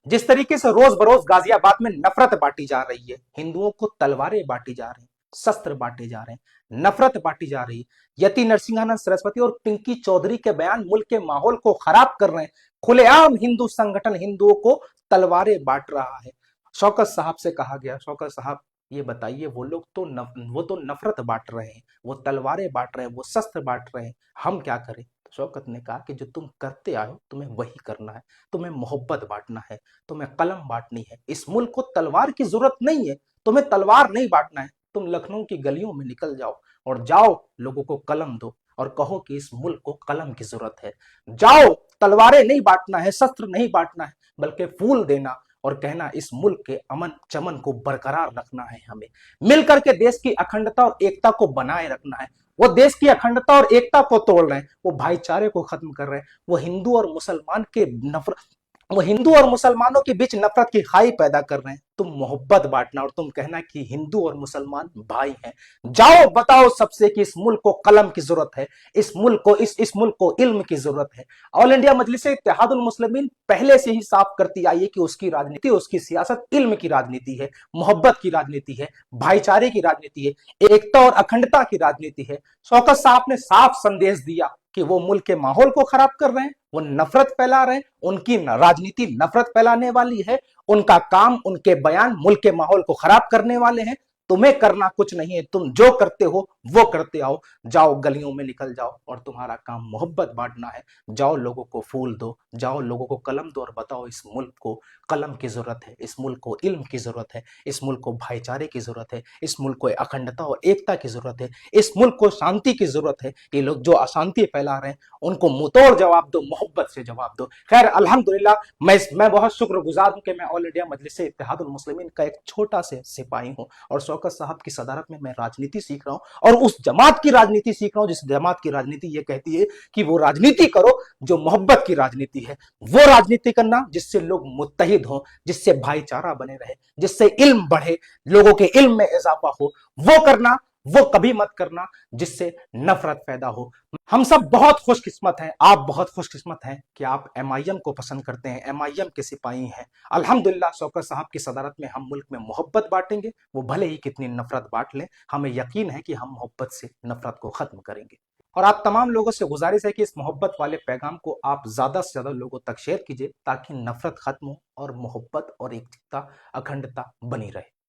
जिस तरीके से रोज बरोज गाजियाबाद में नफरत बांटी जा रही है, हिंदुओं को तलवारें बांटी जा रही, शस्त्र बांटे जा रहे हैं, नफरत बांटी जा रही, यति नरसिंहानंद सरस्वती और पिंकी चौधरी के बयान मुल्क के माहौल को खराब कर रहे हैं। खुलेआम हिंदू संगठन हिंदुओं को तलवारें बांट रहा है। शौकत साहब से कहा गया, शौकत साहब ये बताइए, वो लोग तो वो तो नफरत बांट रहे हैं, वो तलवारें बांट रहे हैं, वो शस्त्र बांट रहे हैं, हम क्या करें? तो शौकत ने कहा कि जो तुम करते आए हो तुम्हें वही करना है, तुम्हें मोहब्बत बांटना है, तुम्हें कलम बांटनी है। इस मुल्क को तलवार की जरूरत नहीं है, तुम्हें तलवार नहीं बांटना है। तुम लखनऊ की गलियों में निकल जाओ और जाओ लोगों को कलम दो और कहो कि इस मुल्क को कलम की जरूरत है। जाओ, तलवारें नहीं बांटना है, शस्त्र नहीं बांटना है, बल्कि फूल देना और कहना इस मुल्क के अमन चमन को बरकरार रखना है। हमें मिलकर के देश की अखंडता और एकता को बनाए रखना है। वो देश की अखंडता और एकता को तोड़ रहे हैं, वो भाईचारे को खत्म कर रहे हैं, वो हिंदू और मुसलमान के नफरत, वो हिंदू और मुसलमानों के बीच नफरत की खाई पैदा कर रहे हैं। तुम मोहब्बत बांटना और तुम कहना कि हिंदू और मुसलमान भाई हैं। जाओ बताओ सबसे कि इस मुल्क को कलम की जरूरत है, इस मुल्क को इस मुल्क को इल्म की जरूरत है। ऑल इंडिया मजलिस इत्तेहादुल मुस्लिमीन पहले से ही साफ करती आई है कि उसकी राजनीति, उसकी सियासत इल्म की राजनीति है, मोहब्बत की राजनीति है, भाईचारे की राजनीति है, एकता और अखंडता की राजनीति है। शौकत साहब ने साफ संदेश दिया कि वो मुल्क के माहौल को खराब कर रहे हैं, वो नफरत फैला रहे हैं, उनकी राजनीति नफरत फैलाने वाली है, उनका काम, उनके बयान मुल्क के माहौल को खराब करने वाले हैं। तुम्हें करना कुछ नहीं है, तुम जो करते हो वो करते आओ। जाओ गलियों में निकल जाओ और तुम्हारा काम मोहब्बत बांटना है। जाओ लोगों को फूल दो, जाओ लोगों को कलम दो और बताओ इस मुल्क को कलम की जरूरत है, इस मुल्क को इल्म की जरूरत है, इस मुल्क को भाईचारे की जरूरत है, इस मुल्क को अखंडता और एकता की जरूरत है, इस मुल्क को शांति की जरूरत है। ये लोग जो अशांति फैला रहे हैं उनको मुंहतोड़ जवाब दो, मोहब्बत से जवाब दो। खैर अल्हम्दुलिल्लाह, मैं बहुत शुक्रगुजार हूं कि मैं ऑल इंडिया मजलिस इत्तेहादुल मुस्लिमीन का एक छोटा से सिपाही हूं और शौकत साहब की सदारत में मैं राजनीति सीख रहा हूं और उस जमात की राजनीति सीख रहा हूं जिस जमात की राजनीति ये कहती है कि वो राजनीति करो जो मोहब्बत की राजनीति है। वो राजनीति करना जिससे लोग मुत्तहिद हो, जिससे भाईचारा बने रहे, जिससे इल्म बढ़े, लोगों के इल्म में इजाफा हो। वो करना, वो कभी मत करना जिससे नफरत पैदा हो। हम सब बहुत खुशकिस्मत हैं, आप बहुत खुशकिस्मत हैं कि आप एमआईएम को पसंद करते हैं, एमआईएम के सिपाही हैं। अल्हम्दुलिल्लाह शौकत साहब की सदारत में हम मुल्क में मोहब्बत बांटेंगे, वो भले ही कितनी नफरत बांट लें, हमें यकीन है कि हम मोहब्बत से नफरत को खत्म करेंगे। और आप तमाम लोगों से गुजारिश है कि इस मोहब्बत वाले पैगाम को आप ज्यादा से ज्यादा लोगों तक शेयर कीजिए ताकि नफरत खत्म हो और मोहब्बत और एकता, अखंडता बनी रहे।